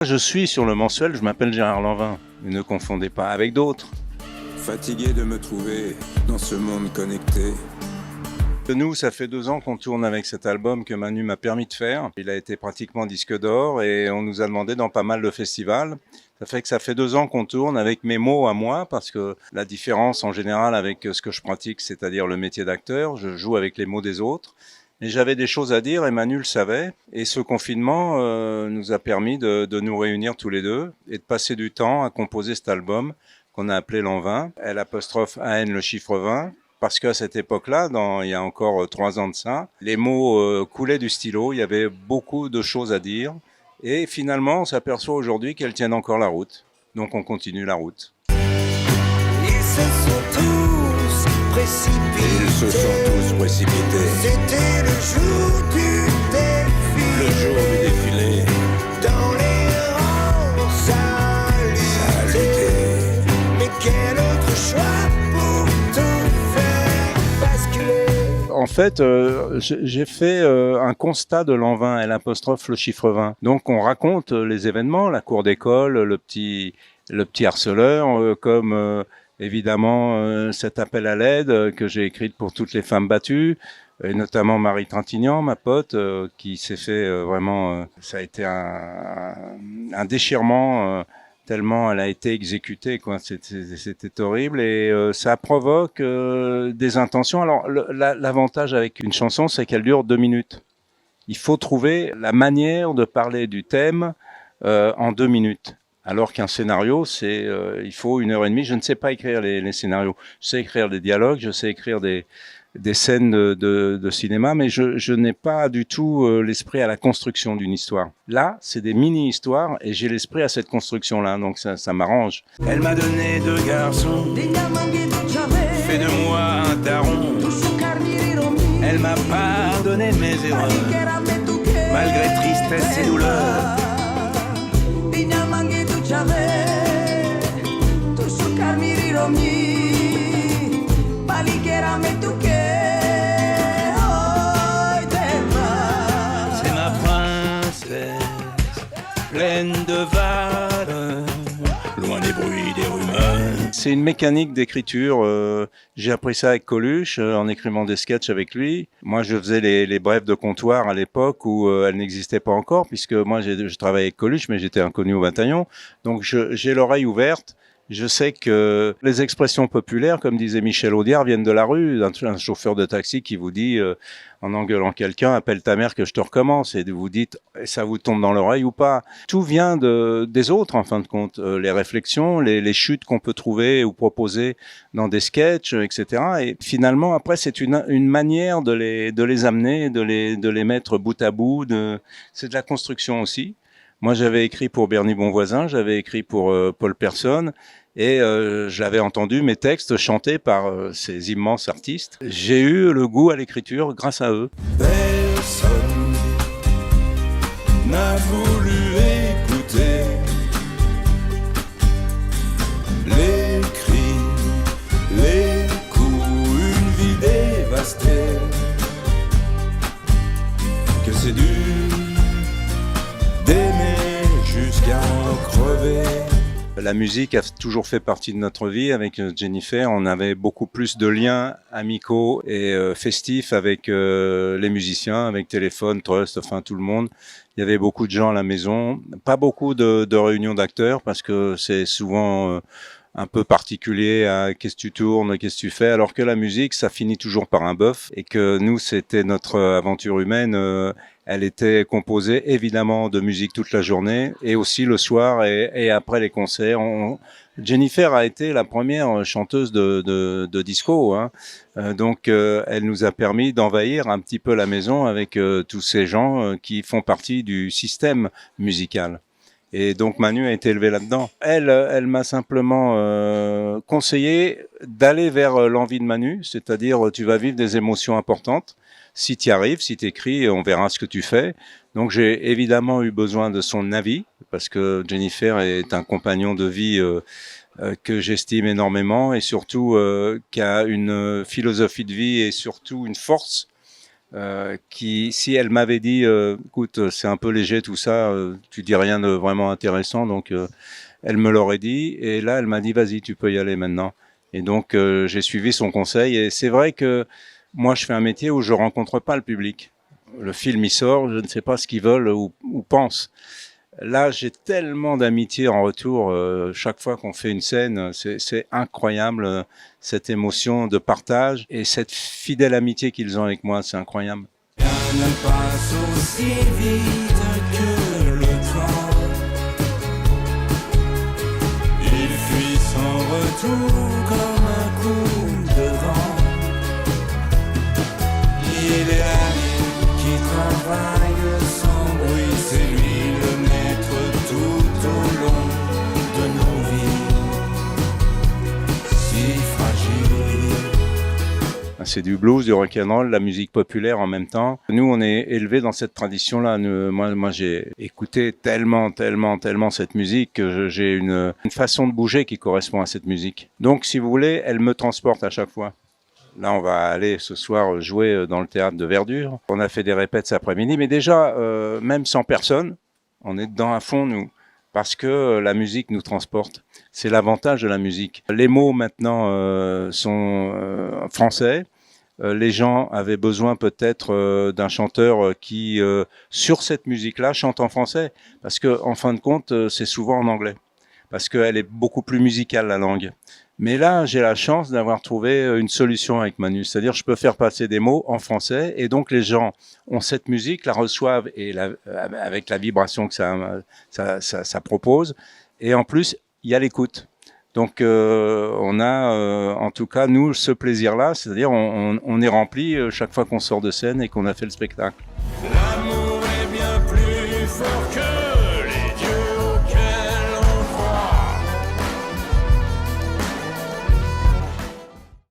Je suis sur le mensuel, je m'appelle Gérard Lanvin. Ne confondez pas avec d'autres. Fatigué de me trouver dans ce monde connecté. Nous, ça fait 2 ans qu'on tourne avec cet album que Manu m'a permis de faire. Il a été pratiquement disque d'or et on nous a demandé dans pas mal de festivals. Ça fait 2 ans qu'on tourne avec mes mots à moi, parce que la différence en général avec ce que je pratique, c'est-à-dire le métier d'acteur, je joue avec les mots des autres. Et j'avais des choses à dire et Manu le savait. Et ce confinement nous a permis de nous réunir tous les deux et de passer du temps à composer cet album qu'on a appelé Lanvin, L''AN le chiffre 20. Parce qu'à cette époque-là, il y a encore 3 ans de ça, les mots coulaient du stylo, il y avait beaucoup de choses à dire. Et finalement, on s'aperçoit aujourd'hui qu'elles tiennent encore la route. Donc on continue la route. Ils se sont tous précipités. C'était le jour du défilé. Le jour du défilé. Dans les rangs, salutés. Mais quel autre choix pour tout faire basculer? En fait, j'ai fait un constat de l'an 20, L'' le chiffre 20. Donc on raconte les événements, la cour d'école, le petit harceleur, comme évidemment cet appel à l'aide que j'ai écrit pour toutes les femmes battues, et notamment Marie Trintignant, ma pote, qui s'est fait vraiment... ça a été un déchirement... tellement elle a été exécutée, quoi. C'était horrible et ça provoque des intentions. Alors l'avantage avec une chanson, c'est qu'elle dure 2 minutes. Il faut trouver la manière de parler du thème en 2 minutes. Alors qu'un scénario, il faut 1h30. Je ne sais pas écrire les scénarios. Je sais écrire des dialogues, je sais écrire des scènes de cinéma, mais je n'ai pas du tout l'esprit à la construction d'une histoire. Là, c'est des mini-histoires et j'ai l'esprit à cette construction-là, donc ça m'arrange. Elle m'a donné 2 garçons, fait de moi un daron. Elle m'a pardonné mes erreurs, malgré tristesse et douleur. C'est ma princesse, pleine de valeur, loin des bruits, des rumeurs. C'est une mécanique d'écriture. J'ai appris ça avec Coluche, en écrivant des sketchs avec lui. Moi, je faisais les brèves de comptoir à l'époque où elles n'existaient pas encore, puisque moi, je travaillais avec Coluche, mais j'étais inconnu au bataillon. Donc, j'ai l'oreille ouverte. Je sais que les expressions populaires, comme disait Michel Audiard, viennent de la rue. Un chauffeur de taxi qui vous dit, en engueulant quelqu'un, appelle ta mère que je te recommence. Et vous dites, ça vous tombe dans l'oreille ou pas. Tout vient des autres, en fin de compte. Les réflexions, les chutes qu'on peut trouver ou proposer dans des sketchs, etc. Et finalement, après, c'est une manière de les amener, de les mettre bout à bout. C'est de la construction aussi. Moi, j'avais écrit pour Bernie Bonvoisin, j'avais écrit pour Paul Personne, et j'avais entendu mes textes chantés par ces immenses artistes. J'ai eu le goût à l'écriture grâce à eux. Personne n'a voulu écouter les cris, les coups, une vie dévastée. Que c'est dur d'aimer jusqu'à en crever. La musique a toujours fait partie de notre vie. Avec Jennifer, on avait beaucoup plus de liens amicaux et festifs avec les musiciens, avec Téléphone, Trust, enfin tout le monde. Il y avait beaucoup de gens à la maison. Pas beaucoup de réunions d'acteurs parce que c'est souvent un peu particulier à qu'est-ce que tu tournes, qu'est-ce que tu fais, alors que la musique, ça finit toujours par un bœuf et que nous, c'était notre aventure humaine. Elle était composée évidemment de musique toute la journée et aussi le soir et après les concerts. Jennifer a été la première chanteuse de disco, hein. Donc elle nous a permis d'envahir un petit peu la maison avec tous ces gens qui font partie du système musical. Et donc Manu a été élevé là-dedans. Elle m'a simplement conseillé d'aller vers l'envie de Manu, c'est-à-dire tu vas vivre des émotions importantes. Si tu y arrives, si tu écris, on verra ce que tu fais. Donc j'ai évidemment eu besoin de son avis, parce que Jennifer est un compagnon de vie que j'estime énormément et surtout qui a une philosophie de vie et surtout une force qui, si elle m'avait dit, écoute, c'est un peu léger tout ça, tu dis rien de vraiment intéressant, donc elle me l'aurait dit. Et là, elle m'a dit, vas-y, tu peux y aller maintenant. Et donc, j'ai suivi son conseil. Et c'est vrai que moi, je fais un métier où je rencontre pas le public. Le film, il sort, je ne sais pas ce qu'ils veulent ou pensent. Là, j'ai tellement d'amitié en retour. Chaque fois qu'on fait une scène, c'est incroyable, cette émotion de partage et cette fidèle amitié qu'ils ont avec moi, c'est incroyable. Rien ne passe aussi vite que le temps. Il fuit sans retour comme un coup de vent. Il est la nuit qui travaille sans bruit, c'est lui le maître tout au long de nos vies, si fragiles. C'est du blues, du rock'n'roll, la musique populaire en même temps. Nous, on est élevés dans cette tradition-là. Moi, j'ai écouté tellement cette musique que j'ai une façon de bouger qui correspond à cette musique. Donc, si vous voulez, elle me transporte à chaque fois. Là, on va aller ce soir jouer dans le théâtre de Verdure. On a fait des répètes cet après-midi, mais déjà, même sans personne, on est dedans à fond, nous, parce que la musique nous transporte. C'est l'avantage de la musique. Les mots, maintenant, sont français. Les gens avaient besoin peut-être d'un chanteur qui, sur cette musique-là, chante en français. Parce que, en fin de compte, c'est souvent en anglais. Parce qu'elle est beaucoup plus musicale, la langue. Mais là, j'ai la chance d'avoir trouvé une solution avec Manu. C'est-à-dire, je peux faire passer des mots en français et donc les gens ont cette musique, la reçoivent et avec la vibration que ça propose. Et en plus, il y a l'écoute. Donc, on a, en tout cas, nous, ce plaisir-là, c'est-à-dire on est rempli chaque fois qu'on sort de scène et qu'on a fait le spectacle.